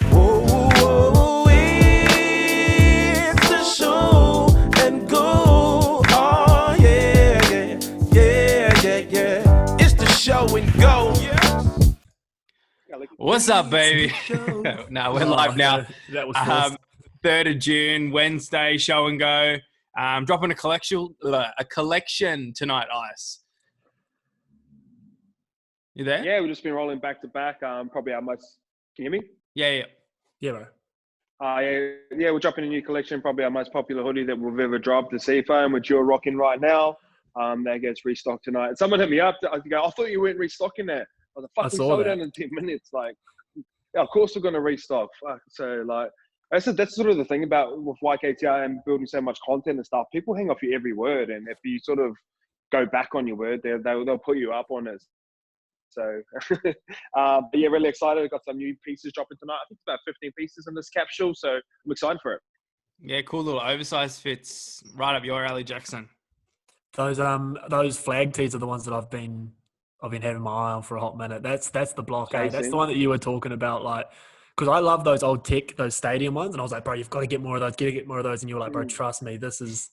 Whoa, whoa, whoa, it's the show and go. Oh, yeah, yeah, yeah, yeah, yeah. It's the show and go. What's up, baby? No, we're live now. That was forced. 3rd of June, Wednesday, show and go. Dropping a collection tonight, Ice. You there? Yeah, we've just been rolling back to back. Probably our most. Can you hear me? Yeah. Yeah, bro. Yeah, we're dropping a new collection. Probably our most popular hoodie that we've ever dropped, the Seafoam, which you're rocking right now. That gets restocked tonight. Someone hit me up. I thought you weren't restocking that. I was like, fuck, we sold it in 10 minutes. Like, yeah, of course we're going to restock. Fuck. So, like, that's sort of the thing about with YKTR and building so much content and stuff. People hang off your every word, and if you sort of go back on your word, they'll put you up on it. So, but yeah, really excited. We've got some new pieces dropping tonight. I think it's about 15 pieces in this capsule, so I'm excited for it. Yeah, cool little oversized fits right up your alley, Jackson. Those flag tees are the ones that I've been having my eye on for a hot minute. That's the Blackout. That's the one that you were talking about, like, because I love those old tech, those stadium ones, and I was like, bro, you've got to get more of those. Get more of those, and you were like, bro, trust me, this is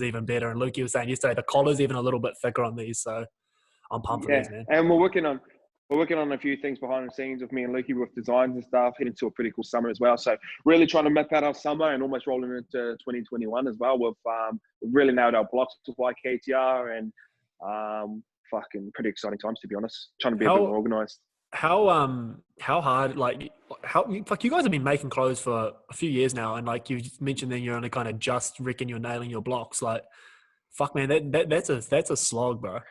even better. And Luke, you were saying yesterday the collar's even a little bit thicker on these, so I'm pumped for these, man. And we're working on a few things behind the scenes with me and Lukey with designs and stuff, heading to a pretty cool summer as well. So really trying to map out our summer and almost rolling into 2021 as well. We've really nailed our blocks with YKTR and fucking pretty exciting times, to be honest. Trying to be a bit more organised. How hard, like, you guys have been making clothes for a few years now, and like you mentioned, then you're only kind of just reckon you're nailing your blocks. Like, fuck, man, that's a slog, bro.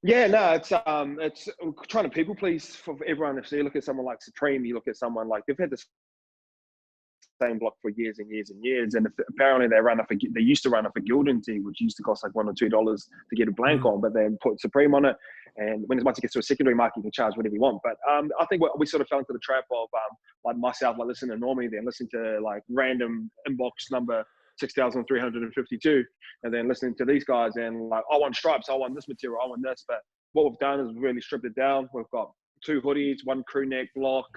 Yeah, no, it's trying to people please for everyone. If you look at someone like Supreme, you look at someone like they've had this same block for years and years and years, and apparently they used to run off a Gildan tee, which used to cost like $1 or $2 to get a blank on, but then put Supreme on it, and once it gets to a secondary market, you can charge whatever you want. But I think we sort of fell into the trap of like myself, like listening to Normie, then listening to like random inbox number 6,352, and then listening to these guys and like, I want stripes, I want this material, I want this. But what we've done is really stripped it down. We've got 2 hoodies, 1 crew neck block,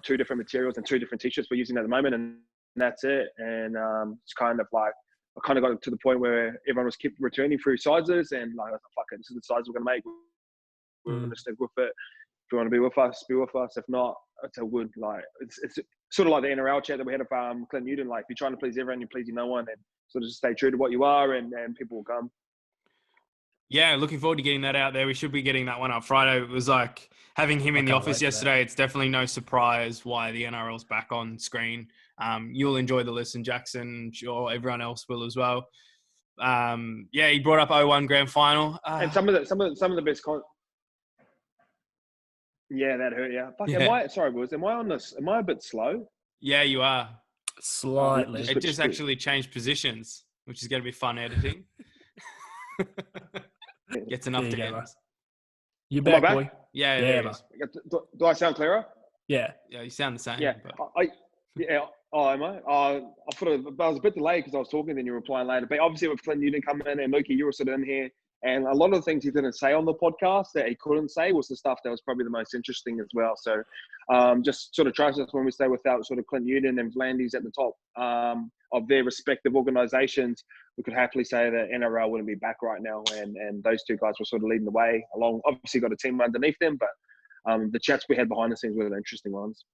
2 different materials and 2 different t-shirts we're using at the moment, and that's it. And it's kind of like I kind of got to the point where everyone was kept returning through sizes, and like, fuck it, this is the size we're gonna make. We're gonna stick with it. If you want to be with us, be with us. If not, it's a wood. Like it's sort of like the NRL chat that we had of Clint Newton. Like, if you're trying to please everyone, you're pleasing no one, and sort of just stay true to what you are, and people will come. Yeah, looking forward to getting that out there. We should be getting that one up Friday. It was like having him in the office yesterday. It's definitely no surprise why the NRL's back on screen. You'll enjoy the listen, Jackson. Sure, everyone else will as well. Yeah, he brought up 0-1 grand final. And some of the best yeah, that hurt. Yeah. Fuck, yeah. Sorry, boys. Am I a bit slow? Yeah, you are. Slightly. It just actually changed positions, which is going to be fun editing. Gets enough to end. You back, boy? Yeah. Do I sound clearer? Yeah, you sound the same. Yeah. But... Oh, am I? I thought I was a bit delayed because I was talking, then you were replying later. But obviously, with Clint Newton coming in and Lukey, you were sort of in here. And a lot of the things he didn't say on the podcast that he couldn't say was the stuff that was probably the most interesting as well. So just sort of trust us when we say without sort of Clint Newton and Vlandis at the top of their respective organisations, we could happily say that NRL wouldn't be back right now. And those 2 guys were sort of leading the way along. Obviously got a team underneath them, but the chats we had behind the scenes were the interesting ones.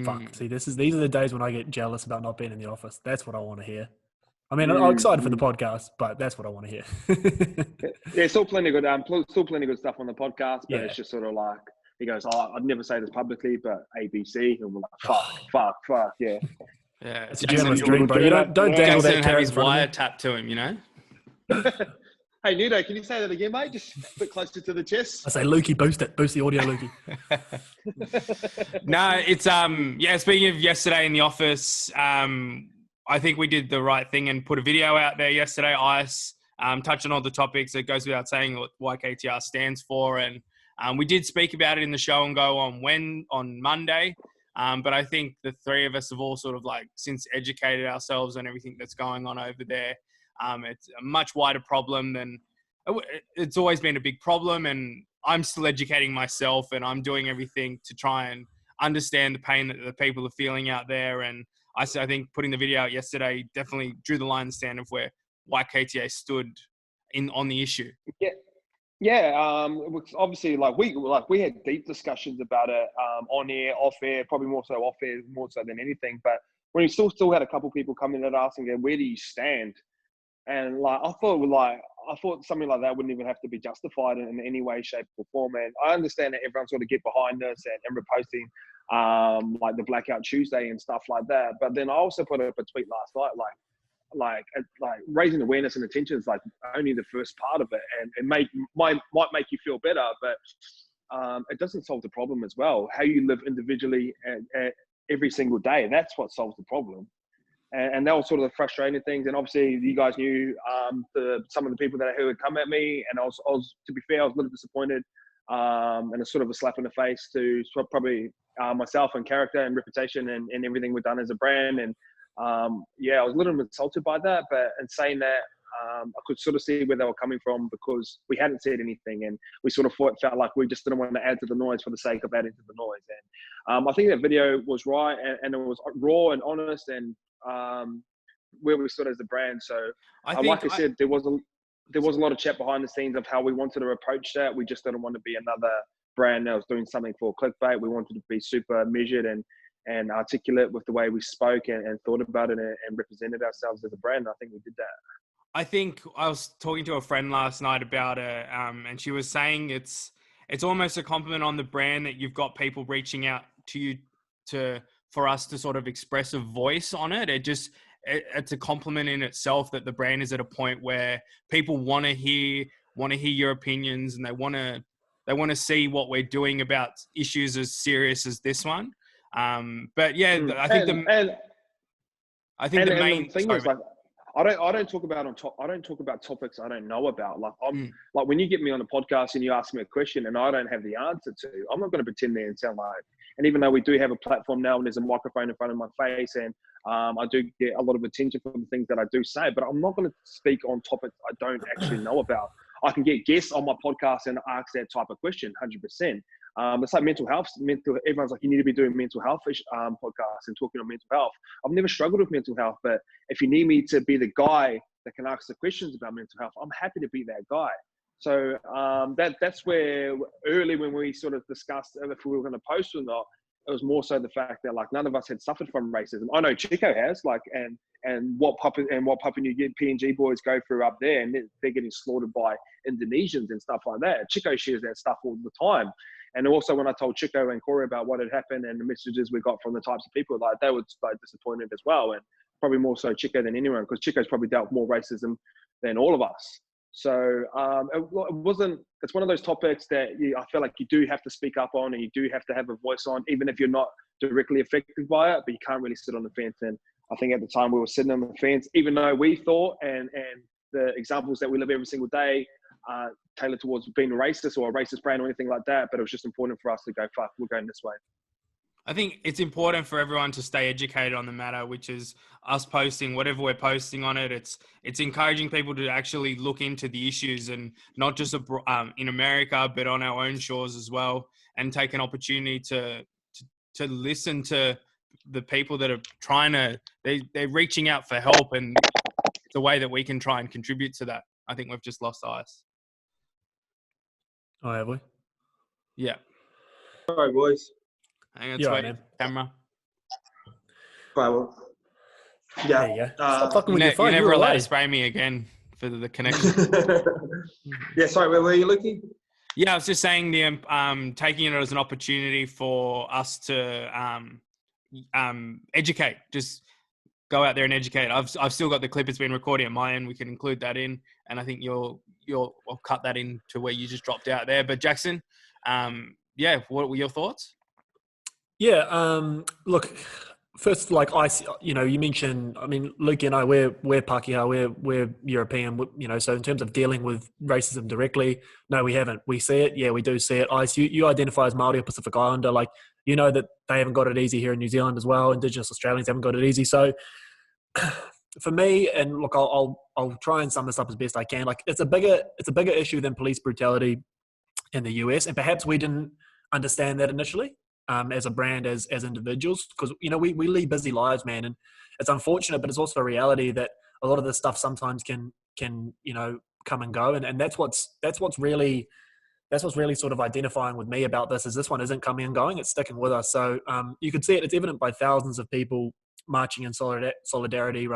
Fuck. See, these are the days when I get jealous about not being in the office. That's what I want to hear. I mean, I'm excited for the podcast, but that's what I want to hear. Yeah, still plenty good stuff on the podcast, but it's just sort of like, he goes, I'd never say this publicly, but ABC, and we're like, fuck, yeah. Yeah, it's a gentleman's dream, bro. You don't dangle that have his wire tapped to him, you know? Hey, Nudo, can you say that again, mate? Just a bit closer to the chest. I say, Lukey, boost the audio, Lukey. No, it's, speaking of yesterday in the office, I think we did the right thing and put a video out there yesterday, Ice, touching on all the topics. It goes without saying what YKTR stands for. And we did speak about it in the show and go on Monday. But I think the 3 of us have all sort of like since educated ourselves on everything that's going on over there. It's a much wider problem than it's always been a big problem. And I'm still educating myself, and I'm doing everything to try and understand the pain that the people are feeling out there. And I think putting the video out yesterday definitely drew the line in the sand of where YKTA stood on the issue. Yeah. Yeah, it was obviously we had deep discussions about it on air, off air, probably more so off air, more so than anything. But when we still had a couple of people come in and asking, "Where do you stand?" And I thought something like that wouldn't even have to be justified in any way, shape, or form. And I understand that everyone sort of get behind this and reposting like the Blackout Tuesday and stuff like that. But then I also put up a tweet last night, like raising awareness and attention is like only the first part of it, and it might make you feel better, but it doesn't solve the problem as well. How you live individually and every single day, that's what solves the problem. And that was sort of the frustrating things. And obviously you guys knew some of the people who had come at me, and I was to be fair, I was a little disappointed, and it's sort of a slap in the face to probably myself and character and reputation and everything we've done as a brand. And I was a little insulted by that, but in saying that, I could sort of see where they were coming from, because we hadn't said anything, and we sort of felt like we just didn't want to add to the noise for the sake of adding to the noise. And I think that video was right, and it was raw and honest, and where we stood as a brand. So like I said, there was a lot of chat behind the scenes of how we wanted to approach that. We just didn't want to be another brand that was doing something for clickbait. We wanted to be super measured and articulate with the way we spoke and thought about it and represented ourselves as a brand. And I think we did that. I think I was talking to a friend last night about it, and she was saying it's almost a compliment on the brand that you've got people reaching out to you for us to sort of express a voice on it. It's a compliment in itself that the brand is at a point where people want to hear your opinions, and they want to see what we're doing about issues as serious as this one. But yeah, I think the main thing is like, I don't talk about topics I don't know about. Like like when you get me on a podcast and you ask me a question and I don't have the answer to, I'm not going to pretend there and sound like. And even though we do have a platform now and there's a microphone in front of my face, and I do get a lot of attention for the things that I do say, but I'm not going to speak on topics I don't actually know about. I can get guests on my podcast and ask that type of question, 100%. It's like mental health. Everyone's like, you need to be doing mental health podcasts and talking on mental health. I've never struggled with mental health, but if you need me to be the guy that can ask the questions about mental health, I'm happy to be that guy. So that's where early when we sort of discussed if we were going to post or not, it was more so the fact that like none of us had suffered from racism. I know Chico has, like, and what Papua New Guinea PNG boys go through up there, and they're getting slaughtered by Indonesians and stuff like that. Chico shares that stuff all the time. And also when I told Chico and Corey about what had happened and the messages we got from the types of people, like they were like disappointed as well, and probably more so Chico than anyone, because Chico's probably dealt with more racism than all of us. So it's one of those topics that I feel like you do have to speak up on, and you do have to have a voice on, even if you're not directly affected by it, but you can't really sit on the fence. And I think at the time we were sitting on the fence, even though we thought and the examples that we live every single day tailored towards being racist or a racist brand or anything like that, but it was just important for us to go, fuck, we're going this way. I think it's important for everyone to stay educated on the matter, which is us posting whatever we're posting on it. It's encouraging people to actually look into the issues, and not just in America, but on our own shores as well, and take an opportunity to listen to the people that are they're reaching out for help, and it's a way that we can try and contribute to that. I think we've just lost ice. Oh, have we? Yeah. All right, boys. Hang on, wait, camera. Right, well, yeah. There you go. Stop fucking with your phone. You're never You're allowed away. to spray me again for the connection. Yeah, sorry, where were you looking? Yeah, I was just saying taking it as an opportunity for us to educate. Just go out there and educate. I've still got the clip. It's been recording at my end. We can include that in, and I think I'll cut that in to where you just dropped out there. But Jackson, what were your thoughts? Yeah, look, first, like you mentioned, I mean, Luke and I, we're Pākehā, we're European, so in terms of dealing with racism directly, no, we haven't. We see it, yeah, we do see it. Ice, you identify as Māori or Pacific Islander, like, you know that they haven't got it easy here in New Zealand as well. Indigenous Australians haven't got it easy. So for me, and look, I'll try and sum this up as best I can. Like, it's a bigger issue than police brutality in the US, and perhaps we didn't understand that initially. as a brand, as individuals, because we lead busy lives, man, and it's unfortunate, but it's also a reality that a lot of this stuff sometimes can come and go, and that's what's really sort of identifying with me about this, is this one isn't coming and going, it's sticking with us. So you could see it's evident by thousands of people marching in solidarity here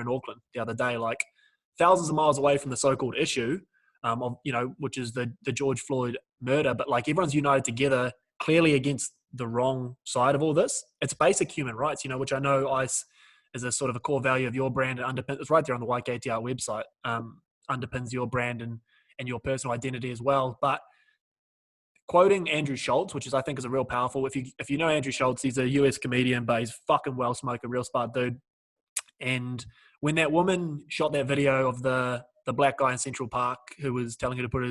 in Auckland the other day, like thousands of miles away from the so-called issue which is the George Floyd murder, but like everyone's united together clearly against the wrong side of all this. It's basic human rights, which I know ICE is a sort of a core value of your brand, and it's right there on the YKTR website, underpins your brand and your personal identity as well. But quoting Andrew Schultz, which I think is a real powerful, if you know Andrew Schultz, he's a US comedian, but he's fucking well smoker, real smart dude. And when that woman shot that video of the black guy in Central Park who was telling her to put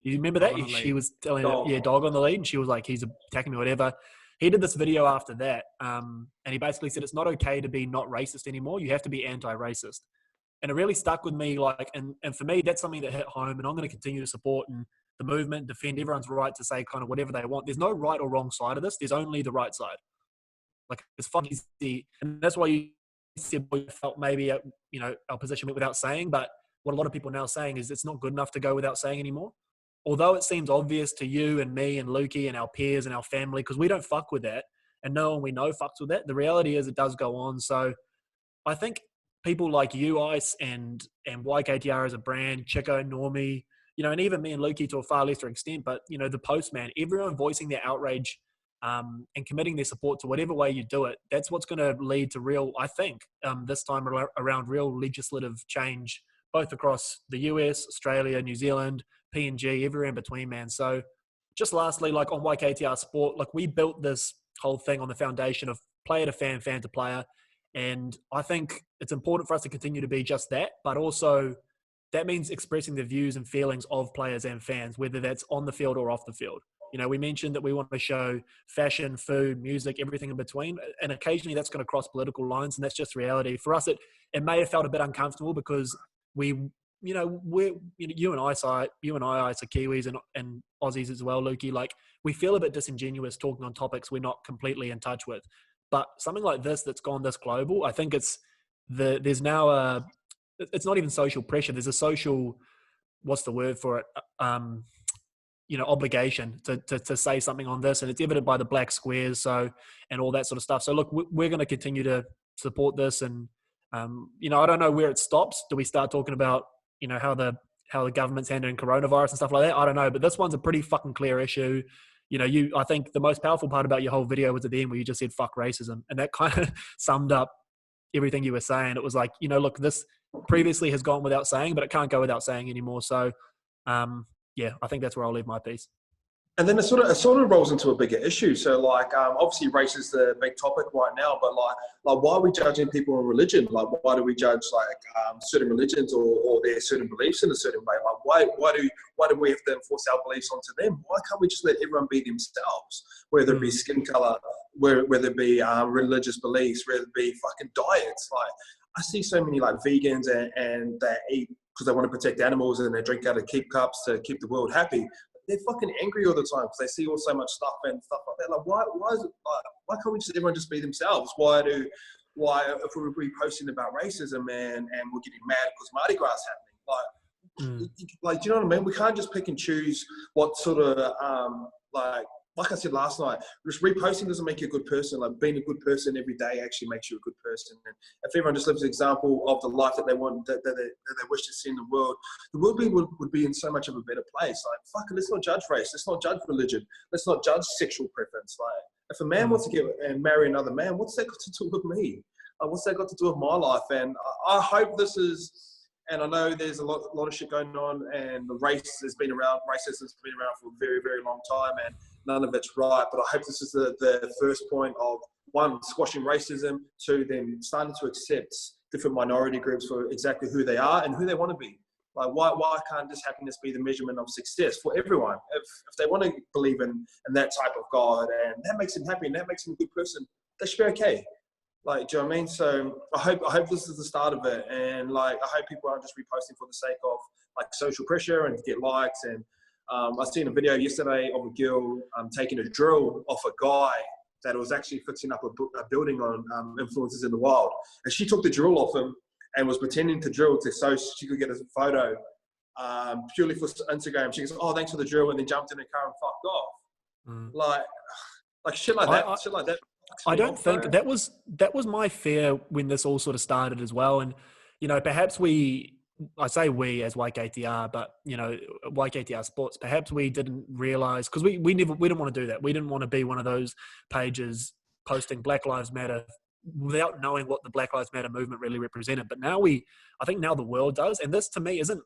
you remember that? She was telling her, dog on the lead, and she was like, he's attacking me, whatever. He did this video after that, and he basically said it's not okay to be not racist anymore. You have to be anti-racist. And it really stuck with me, and for me, that's something that hit home, and I'm going to continue to support and the movement, defend everyone's right to say kind of whatever they want. There's no right or wrong side of this. There's only the right side. Like, it's fucking easy. And that's why you said you felt maybe, our position went without saying, but what a lot of people are now saying is it's not good enough to go without saying anymore. Although it seems obvious to you and me and Lukey and our peers and our family, because we don't fuck with that, and no one we know fucks with that, the reality is it does go on. So I think people like you, Ice, and YKTR as a brand, Chico, Normie, and even me and Lukey to a far lesser extent, but, the Postman, everyone voicing their outrage and committing their support to whatever way you do it, that's what's going to lead to real, I think, this time around, real legislative change, both across the US, Australia, New Zealand, PNG, everywhere in between, man. So just lastly, like on YKTR Sport, like we built this whole thing on the foundation of player to fan, fan to player. And I think it's important for us to continue to be just that, but also that means expressing the views and feelings of players and fans, whether that's on the field or off the field. We mentioned that we want to show fashion, food, music, everything in between. And occasionally that's going to cross political lines, and that's just reality. For us, it may have felt a bit uncomfortable because you and I are Kiwis and Aussies as well, Lukey. Like, we feel a bit disingenuous talking on topics we're not completely in touch with. But something like this that's gone this global, I think there's now it's not even social pressure. There's a social, what's the word for it? Obligation to say something on this, and it's evident by the black squares, and all that sort of stuff. So look, we're going to continue to support this, and I don't know where it stops. Do we start talking about how the government's handling coronavirus and stuff like that? I don't know, but this one's a pretty fucking clear issue. I think the most powerful part about your whole video was at the end where you just said fuck racism, and that kind of summed up everything you were saying. It was like, look, this previously has gone without saying, but it can't go without saying anymore. So yeah, I think that's where I'll leave my piece. And then it sort of rolls into a bigger issue. So obviously race is the big topic right now, but like why are we judging people on religion? Like, why do we judge certain religions or their certain beliefs in a certain way? Like, why do we have to enforce our beliefs onto them? Why can't we just let everyone be themselves? Whether it be skin color, whether it be religious beliefs, whether it be fucking diets. Like, I see so many vegans and they eat because they want to protect animals, and they drink out of keep cups to keep the world happy. They're fucking angry all the time because they see all so much stuff and stuff like that. Like, why is it why can't we just everyone just be themselves? Why if we're reposting about racism and we're getting mad because Mardi Gras is happening? Do you know what I mean? We can't just pick and choose what sort of like I said last night, just reposting doesn't make you a good person. Like, being a good person every day actually makes you a good person. And if everyone just lives an example of the life that they want, that they wish to see in the world would be in so much of a better place. Like, fuck it, let's not judge race. Let's not judge religion. Let's not judge sexual preference. Like, if a man wants to get and marry another man, what's that got to do with me? What's that got to do with my life? And I hope this is, and I know there's a lot of shit going on, and the racism has been around for a very, very long time, and none of it's right. But I hope this is the first point of, one, squashing racism, two, then starting to accept different minority groups for exactly who they are and who they want to be. Like, why can't just happiness be the measurement of success for everyone? If they want to believe in that type of God, and that makes them happy and that makes them a good person, they should be okay. Like, do you know what I mean? So I hope this is the start of it, and I hope people aren't just reposting for the sake of social pressure and to get likes. And I seen a video yesterday of a girl taking a drill off a guy that was actually fixing up a building on influences in the wild. And she took the drill off him and was pretending to drill so she could get a photo purely for Instagram. She goes, "Oh, thanks for the drill," and then jumped in the car and fucked off. Like shit like that. I don't think that was my fear when this all sort of started as well. And, you know, perhaps I say we as YKTR, but, you know, YKTR Sports, perhaps we didn't realise, because we didn't want to do that. We didn't want to be one of those pages posting Black Lives Matter without knowing what the Black Lives Matter movement really represented. But now I think now the world does. And this to me isn't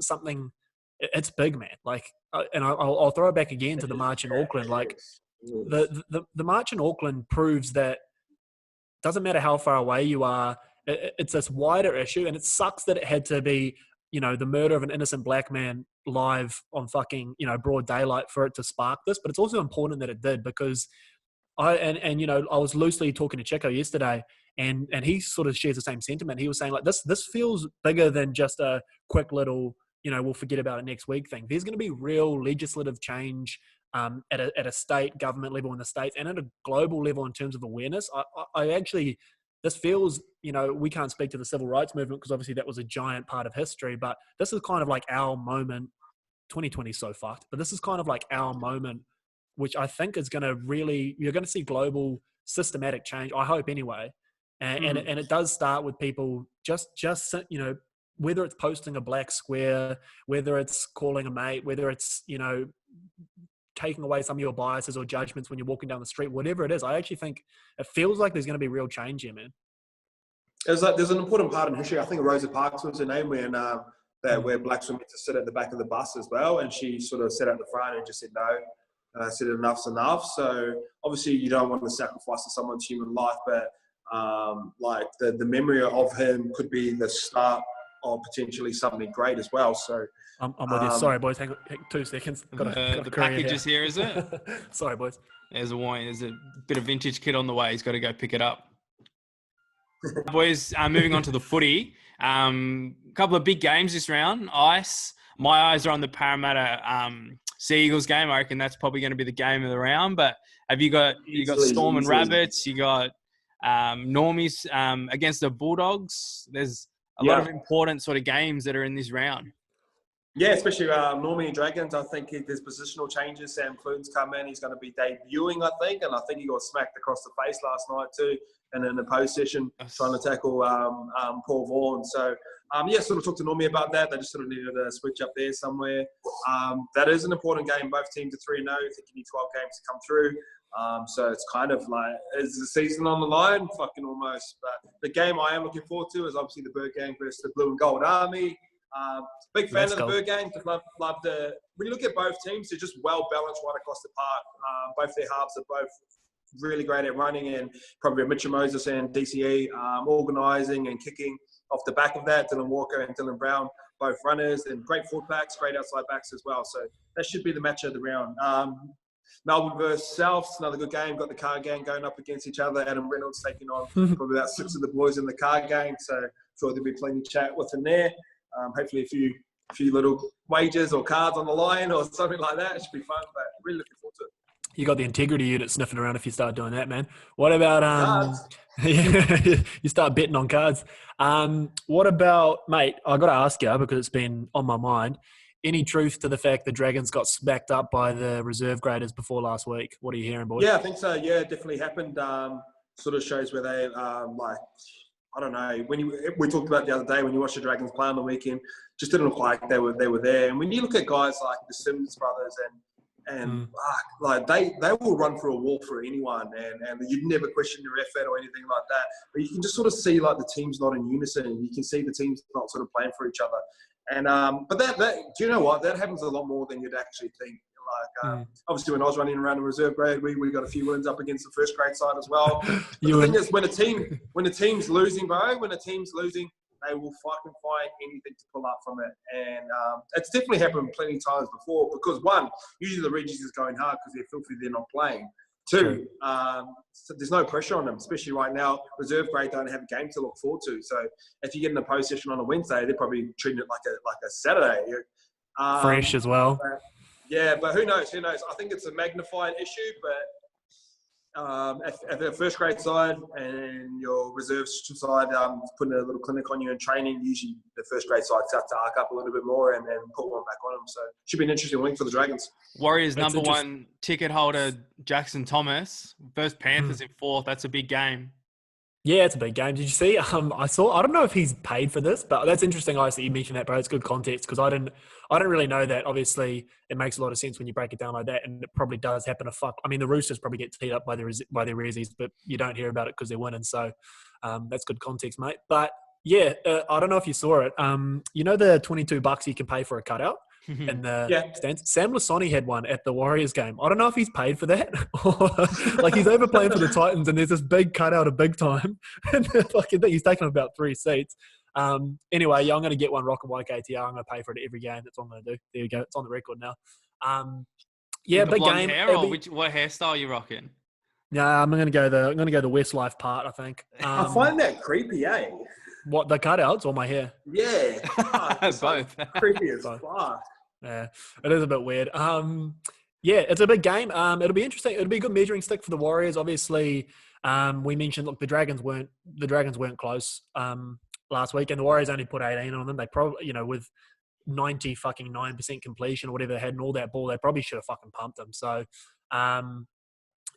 something, it's big, man. Like, and I'll throw it back again to the march in Auckland. Like, the march in Auckland proves that doesn't matter how far away you are, it's this wider issue, and it sucks that it had to be, you know, the murder of an innocent black man live on fucking, you know, broad daylight for it to spark this. But it's also important that it did, because you know, I was loosely talking to Checo yesterday, and he sort of shares the same sentiment. He was saying, like, this feels bigger than just a quick little, you know, we'll forget about it next week thing. There's going to be real legislative change at a state government level in the States, and at a global level in terms of awareness. I actually, this feels, you know, we can't speak to the civil rights movement because obviously that was a giant part of history, but this is kind of like our moment. 2020 is so fucked, but this is kind of like our moment, which I think is going to really, you're going to see global systematic change, I hope anyway. And it does start with people just, you know, whether it's posting a black square, whether it's calling a mate, whether it's, you know, taking away some of your biases or judgments when you're walking down the street, whatever it is. I actually think it feels like there's going to be real change here, man. There's an important part in history. I think Rosa Parks was her name, when where blacks were meant to sit at the back of the bus as well, and she sort of sat at the front and just said no. And I said enough's enough. So obviously you don't want to sacrifice to someone's human life, but like the memory of him could be the start of potentially something great as well. So I'm with you. Sorry, boys. Hang on 2 seconds. The package is here, is it? Sorry, boys. There's a bit of vintage kit on the way. He's got to go pick it up. Boys, moving on to the footy. Couple of big games this round. Ice. My eyes are on the Parramatta Sea Eagles game. I reckon that's probably going to be the game of the round. But have you got Storm and Rabbits? You got Normies against the Bulldogs. There's a lot of important sort of games that are in this round. Yeah, especially Normie and Dragons. I think there's positional changes. Sam Clune's come in. He's going to be debuting, I think. And I think he got smacked across the face last night too. And in the post session, trying to tackle Paul Vaughan. So, sort of talked to Normie about that. They just sort of needed a switch up there somewhere. That is an important game. Both teams are 3-0. I think you need 12 games to come through. So it's kind of like, is the season on the line? Fucking almost. But the game I am looking forward to is obviously the Bird Gang versus the Blue and Gold Army. Big fan of the Bird Gang. Love the. When you look at both teams, they're just well balanced right across the park. Both their halves are both really great at running, and probably Mitchell Moses and DCE organising and kicking off the back of that. Dylan Walker and Dylan Brown, both runners, and great fullbacks, great outside backs as well. So that should be the match of the round. Melbourne versus Souths, another good game. Got the Car Gang going up against each other. Adam Reynolds taking on probably about 6 of the boys in the Car Gang. So I'm sure there'll be plenty of chat with him there. Hopefully a few little wagers or cards on the line or something like that. It should be fun, but really looking forward to it. You got the integrity unit sniffing around if you start doing that, man. What about cards? You start betting on cards. What about, mate, I got to ask you because it's been on my mind. Any truth to the fact the Dragons got smacked up by the reserve graders before last week? What are you hearing, boys? Yeah, I think so. Yeah, it definitely happened. Sort of shows where they I don't know. We talked about the other day when you watched the Dragons play on the weekend, just didn't look like they were there. And when you look at guys like the Sims brothers like they will run for a wall for anyone, and you'd never question their effort or anything like that. But you can just sort of see like the team's not in unison. You can see the team's not sort of playing for each other. And but that do you know what? That happens a lot more than you'd actually think. Like obviously, when I was running around the reserve grade, we got a few wins up against the first grade side as well. The thing is, when a team's losing, bro, they will fucking find anything to pull up from it. And it's definitely happened plenty of times before. Because one, usually the Regis is going hard because they're filthy, they're not playing. Two, so there's no pressure on them, especially right now. Reserve grade don't have a game to look forward to. So if you get in a post session on a Wednesday, they're probably treating it like a Saturday. Fresh as well. Yeah, but who knows? Who knows? I think it's a magnified issue, but if a first grade side and your reserves side putting a little clinic on you in training, usually the first grade side start to arc up a little bit more and then put one back on them. So should be an interesting week for the Dragons. Warriors number one ticket holder Jackson Thomas versus Panthers in fourth. That's a big game. Yeah, it's a big game. Did you see? I don't know if he's paid for this, but that's interesting, Ice, that you mentioned that, bro. It's good context because I didn't really know that. Obviously, it makes a lot of sense when you break it down like that, and it probably does happen. I mean, the Roosters probably get teed up by their Rezzies, but you don't hear about it because they're winning. So that's good context, mate. But yeah, I don't know if you saw it. You know the $22 you can pay for a cutout in the stands? Sam Lasoni had one at the Warriors game. I don't know if he's paid for that or like he's overplaying for the Titans and there's this big cutout of big time and he's taken about 3 seats. Anyway, yeah, I'm going to get one rocking YKTR. I'm going to pay for it every game. That's what I'm going to do. There you go. It's on the record now. Yeah, big game. Hair or what hairstyle are you rocking? Yeah, I'm going to go the Westlife part, I think. I find that creepy, eh? What, the cutouts or my hair? Yeah. Both. Creepy as fuck. Yeah, it is a bit weird. Yeah, it's a big game. It'll be interesting. It'll be a good measuring stick for the Warriors. Obviously, we mentioned, look, the Dragons weren't close last week, and the Warriors only put 18 on them. They probably, with 99% completion or whatever they had and all that ball, they probably should have fucking pumped them. So,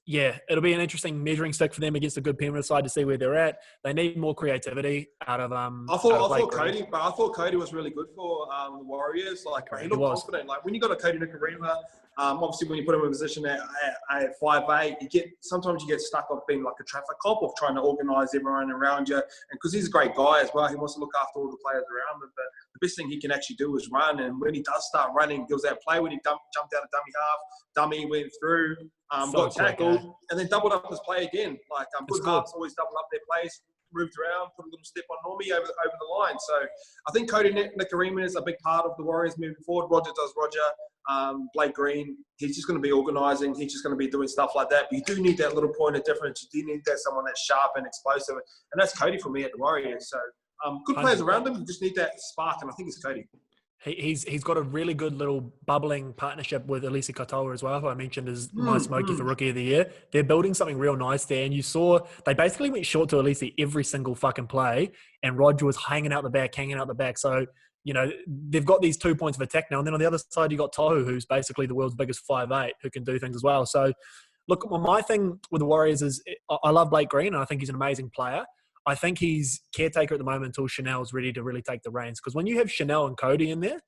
yeah, it'll be an interesting measuring stick for them against a good Penrith side to see where they're at. They need more creativity out of. I thought Cody was really good for the Warriors. Like he looked confident. Like when you got a Cody Nicarima, obviously when you put him in a position at 5'8", sometimes you get stuck off being like a traffic cop of trying to organise everyone around you. And because he's a great guy as well, he wants to look after all the players around him. But the best thing he can actually do is run. And when he does start running, he goes that play when he jumped out of dummy half, dummy went through. Got tackled and then doubled up his play again. Like good halves always double up their plays, moved around, put a little step on Normie over the line. So I think Cody Nicarima is a big part of the Warriors moving forward. Roger does Roger. Blake Green, he's just going to be organising. He's just going to be doing stuff like that. But you do need that little point of difference. You do need that someone that's sharp and explosive. And that's Cody for me at the Warriors. So good players around him. You just need that spark. And I think it's Cody. He's got a really good little bubbling partnership with Elisa Katoa as well, who I mentioned is my Smokey for Rookie of the Year. They're building something real nice there. And you saw they basically went short to Elisa every single fucking play. And Roger was hanging out the back. So, they've got these 2 points of attack now. And then on the other side, you got Tohu, who's basically the world's biggest 5'8", who can do things as well. So, look, my thing with the Warriors is I love Blake Green, and I think he's an amazing player. I think he's caretaker at the moment until Chanel's ready to really take the reins. Because when you have Chanel and Cody in there,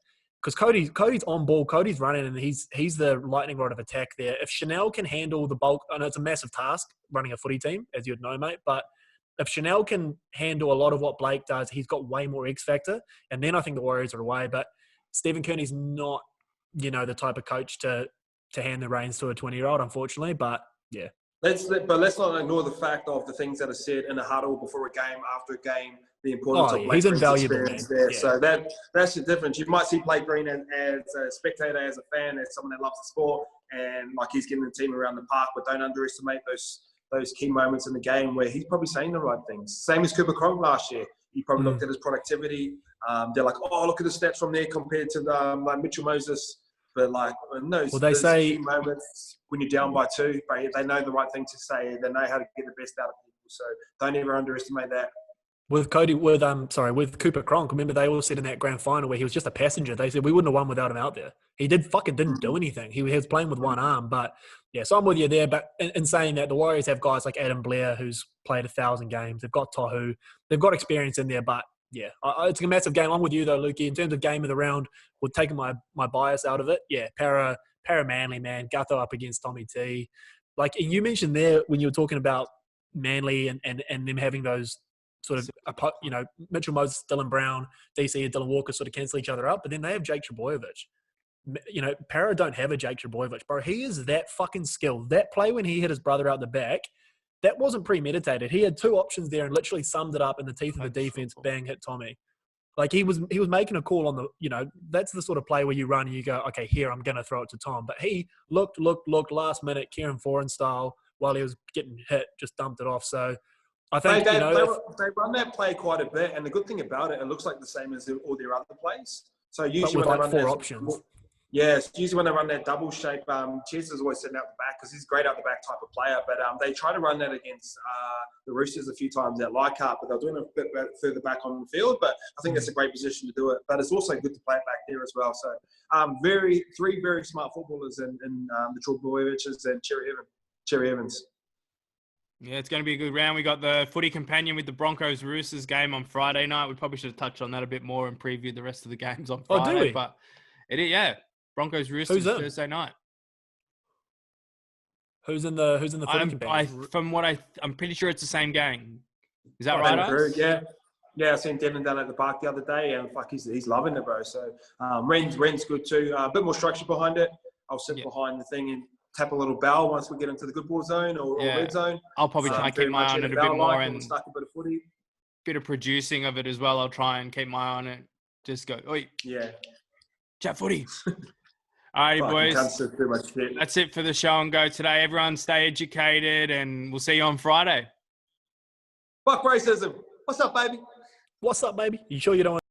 because Cody's on ball, Cody's running, and he's the lightning rod of attack there. If Chanel can handle the bulk, I know it's a massive task running a footy team, as you'd know, mate, but if Chanel can handle a lot of what Blake does, he's got way more X factor, and then I think the Warriors are away. But Stephen Kearney's not, the type of coach to hand the reins to a 20-year-old, unfortunately. But yeah. Let's not ignore the fact of the things that are said in a huddle before a game, after a game, the importance of Blake Green's experience there. Yeah. So that's the difference. You might see Blake Green as a spectator, as a fan, as someone that loves the sport, and like he's getting the team around the park, but don't underestimate those key moments in the game where he's probably saying the right things. Same as Cooper Cronk last year. He probably looked at his productivity. They're like, oh, look at the stats from there compared to like Mitchell Moses. But like, no, they say key moments when you're down by 2, they know the right thing to say. They know how to get the best out of people. So don't ever underestimate that. With Cooper Cronk, remember they all said in that grand final where he was just a passenger. They said we wouldn't have won without him out there. He didn't do anything. He was playing with one arm. But yeah, so I'm with you there. But in saying that, the Warriors have guys like Adam Blair who's played 1,000 games. They've got Tohu. They've got experience in there. But yeah, it's a massive game. I'm with you though, Lukey. In terms of game of the round, we're taking my bias out of it. Yeah, Para Manly, man. Gutho up against Tommy T. Like you mentioned there when you were talking about Manly and them having those sort of, Mitchell Moses, Dylan Brown, DC and Dylan Walker sort of cancel each other out. But then they have Jake Trbojevic. Para don't have a Jake Trbojevic, bro. He is that fucking skilled. That play when he hit his brother out the back, that wasn't premeditated. He had 2 options there and literally summed it up in the teeth of the defense. Bang, hit Tommy. Like he was making a call on the, that's the sort of play where you run and you go, okay, here, I'm going to throw it to Tom. But he looked last minute, Kieran Foran style, while he was getting hit, just dumped it off. So I think, they run that play quite a bit. And the good thing about it, it looks like the same as all their other plays. So usually with like 4 options. Yeah, it's usually when they run that double shape. Chess is always sitting out the back because he's a great out the back type of player. But they try to run that against the Roosters a few times at Leichhardt, but they're doing it a bit further back on the field. But I think that's a great position to do it. But it's also good to play it back there as well. So three very smart footballers in the Trbojeviches and Cherry Evans. Yeah, it's going to be a good round. We got the footy companion with the Broncos Roosters game on Friday night. We probably should have touched on that a bit more and previewed the rest of the games on Friday. Oh, do we? But it is, yeah. Broncos Roosters Thursday night. Who's in the footy companion? I'm pretty sure it's the same gang. Is that right? Yeah, I seen Devin down at the park the other day, and he's loving it, bro. So Ren's good too. A bit more structure behind it. I'll sit behind the thing and tap a little bell once we get into the good ball zone or red zone. I'll probably try and keep my eye on it a bit more and start a bit of footy. Bit of producing of it as well. I'll try and keep my eye on it. Just go, oi. Yeah. Chat footy. All righty, boys. That's it for the show and go today. Everyone stay educated and we'll see you on Friday. Fuck racism. What's up, baby? What's up, baby? You sure you don't want